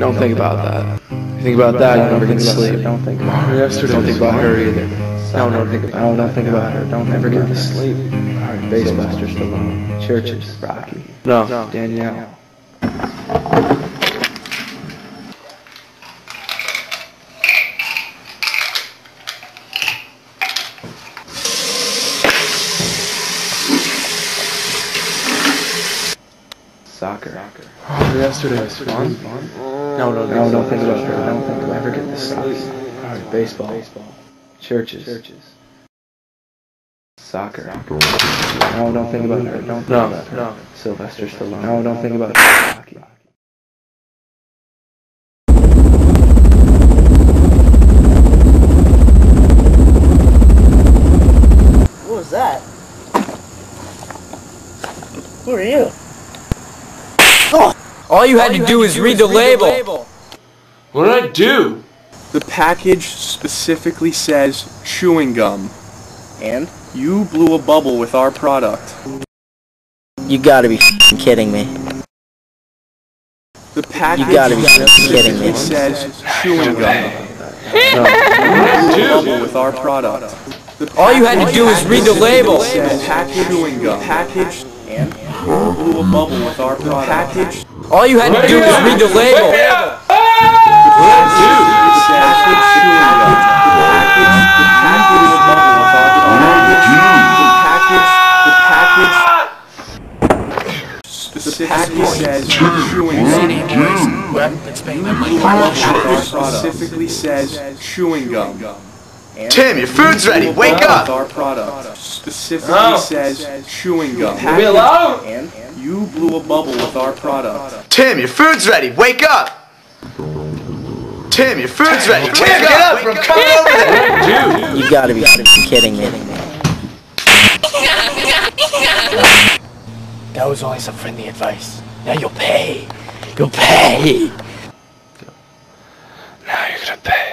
Don't think about that. You think about that, you never get to sleep. Don't think about her. Yesterday, don't think about her either. No, don't think about her. Don't think about her. Don't Never ever get to sleep. Bassbuster Stallone. Churches. Rocky. No, Danielle. Soccer. Yesterday was fun. No, Don't think about her. Don't think about her. Never get to sleep. Baseball. Churches. Soccer. No, don't think about her. Don't think about her. No. Sylvester Stallone. No, don't think about her. Rocky. What was that? Who are you? All you had to do is read the label. What did I do? The package specifically says chewing gum. And? You blew a bubble with our product. You gotta be kidding me. The package You gotta be kidding me. says chewing gum. No. You blew a bubble with our product. All you had to do is read the label. Says chewing gum. Package and you blew a bubble with our product. Package. All you had to do is read the label. The package says chewing gum. Specifically says chewing gum. Tim, your food's ready. Wake up! Our product specifically says chewing gum. Be alone! And you blew a bubble with our product. Tim, your food's ready. Wake up! Tim, your food's ready. Tim, get up! I'm coming over there. You gotta be kidding me. That was only some friendly advice. Now you'll pay. You'll pay. Now you're gonna pay.